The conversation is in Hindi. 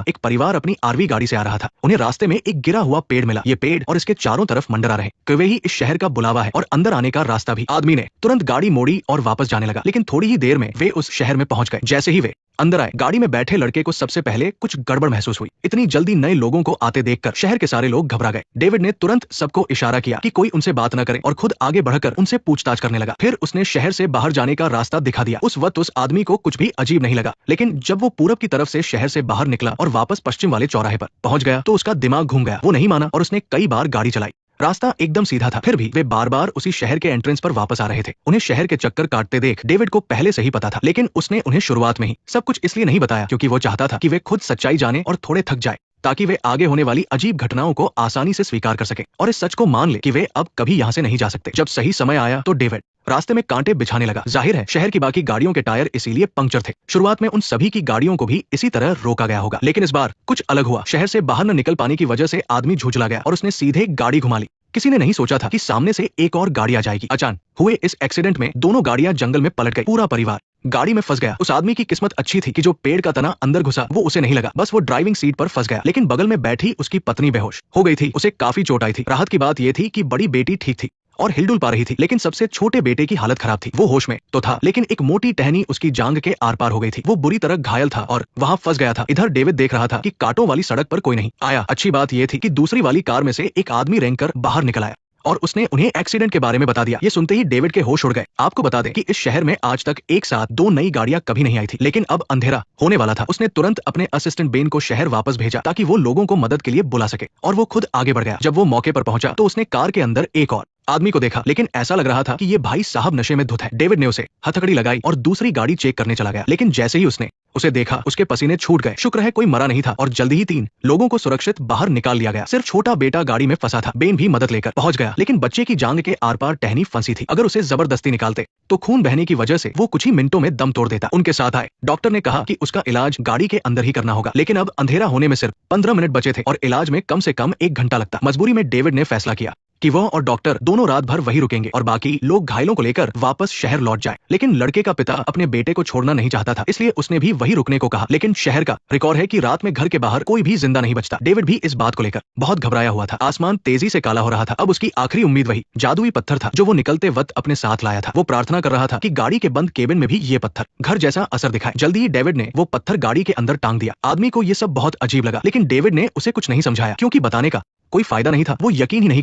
एक परिवार अपनी आरवी गाड़ी से आ रहा था। उन्हें रास्ते में एक गिरा हुआ पेड़ मिला। ये पेड़ और इसके चारों तरफ मंडरा रहे कि वे ही इस शहर का बुलावा है और अंदर आने का रास्ता भी। आदमी ने तुरंत गाड़ी मोड़ी और वापस जाने लगा, लेकिन थोड़ी ही देर में वे उस शहर में पहुंच गए। जैसे ही वे अंदर आए, गाड़ी में बैठे लड़के को सबसे पहले कुछ गड़बड़ महसूस हुई। इतनी जल्दी नए लोगों को आते देखकर शहर के सारे लोग घबरा गए। डेविड ने तुरंत सबको इशारा किया कि कोई उनसे बात न करे और खुद आगे बढ़कर उनसे पूछताछ करने लगा। फिर उसने शहर से बाहर जाने का रास्ता दिखा दिया। उस वक्त उस आदमी को कुछ भी अजीब नहीं लगा, लेकिन जब वो पूरब की तरफ से शहर से बाहर निकला और वापस पश्चिम वाले चौराहे पर पहुंच गया तो उसका दिमाग घूम गया। वो नहीं माना और उसने कई बार गाड़ी चलाई। रास्ता एकदम सीधा था, फिर भी वे बार बार उसी शहर के एंट्रेंस पर वापस आ रहे थे। उन्हें शहर के चक्कर काटते देख डेविड को पहले से ही पता था, लेकिन उसने उन्हें शुरुआत में ही सब कुछ इसलिए नहीं बताया क्योंकि वो चाहता था कि वे खुद सच्चाई जाने और थोड़े थक जाए, ताकि वे आगे होने वाली अजीब घटनाओं को आसानी से स्वीकार कर सके और इस सच को मान ले कि वे अब कभी यहाँ से नहीं जा सकते। जब सही समय आया तो डेविड रास्ते में कांटे बिछाने लगा। जाहिर है शहर की बाकी गाड़ियों के टायर इसीलिए पंक्चर थे। शुरुआत में उन सभी की गाड़ियों को भी इसी तरह रोका गया होगा, लेकिन इस बार कुछ अलग हुआ। शहर से बाहर न निकल पाने की वजह से आदमी झुंझला गया और उसने सीधे गाड़ी घुमा ली। किसी ने नहीं सोचा था कि सामने से एक और गाड़ी आ जाएगी। अचानक हुए इस एक्सीडेंट में दोनों गाड़ियां जंगल में पलट गई। पूरा परिवार गाड़ी में फंस गया। उस आदमी की किस्मत अच्छी थी कि जो पेड़ का तना अंदर घुसा वो उसे नहीं लगा, बस वो ड्राइविंग सीट पर फंस गया। लेकिन बगल में बैठी उसकी पत्नी बेहोश हो गई थी। उसे काफी चोट आई थी। राहत की बात यह थी कि बड़ी बेटी ठीक थी और हिलडुल पा रही थी, लेकिन सबसे छोटे बेटे की हालत खराब थी। वो होश में तो था, लेकिन एक मोटी टहनी उसकी जांघ के आर पार हो गई थी। वो बुरी तरह घायल था और वहां फंस गया था। इधर डेविड देख रहा था कि कांटों वाली सड़क पर कोई नहीं आया। अच्छी बात यह थी कि दूसरी वाली कार में से एक आदमी रेंगकर बाहर निकल आया और उसने उन्हें एक्सीडेंट के बारे में बता दिया। ये सुनते ही डेविड के होश उड़ गए। आपको बता दें कि इस शहर में आज तक एक साथ दो नई गाड़ियां कभी नहीं आई थी, लेकिन अब अंधेरा होने वाला था। उसने तुरंत अपने असिस्टेंट बेन को शहर वापस भेजा ताकि वो लोगों को मदद के लिए बुला सके, और वो खुद आगे बढ़ गया। जब वो मौके पर पहुंचा तो उसने कार के अंदर एक और आदमी को देखा, लेकिन ऐसा लग रहा था कि ये भाई साहब नशे में धुत है। डेविड ने उसे हथकड़ी लगाई और दूसरी गाड़ी चेक करने चला गया, लेकिन जैसे ही उसने उसे देखा उसके पसीने छूट गए। शुक्र है कोई मरा नहीं था और जल्दी ही 3 लोगों को सुरक्षित बाहर निकाल लिया गया। सिर्फ छोटा बेटा गाड़ी में फंसा था। बेन भी मदद लेकर पहुंच गया, लेकिन बच्चे की जांघ के आर पार टहनी फंसी थी। अगर उसे जबरदस्ती निकालते तो खून बहने की वजह से वो कुछ ही मिनटों में दम तोड़ देता। उनके साथ आए डॉक्टर ने कहा कि उसका इलाज गाड़ी के अंदर ही करना होगा, लेकिन अब अंधेरा होने में सिर्फ 15 मिनट बचे थे और इलाज में कम से कम 1 घंटा लगता। मजबूरी में डेविड ने फैसला किया कि वह और डॉक्टर दोनों रात भर वहीं रुकेंगे और बाकी लोग घायलों को लेकर वापस शहर लौट जाए। लेकिन लड़के का पिता अपने बेटे को छोड़ना नहीं चाहता था, इसलिए उसने भी वहीं रुकने को कहा। लेकिन शहर का रिकॉर्ड है कि रात में घर के बाहर कोई भी जिंदा नहीं बचता। डेविड भी इस बात को लेकर बहुत घबराया हुआ था। आसमान तेजी से काला हो रहा था। अब उसकी आखिरी उम्मीद वही जादुई पत्थर था जो वो निकलते वक्त अपने साथ लाया था। वो प्रार्थना कर रहा था कि गाड़ी के बंद केबिन में भी ये पत्थर घर जैसा असर दिखाए। जल्दी ही डेविड ने वो पत्थर गाड़ी के अंदर टांग दिया। आदमी को ये सब बहुत अजीब लगा, लेकिन डेविड ने उसे कुछ नहीं समझाया क्योंकि बताने का कोई फायदा नहीं था। वो यकीन ही नहीं कर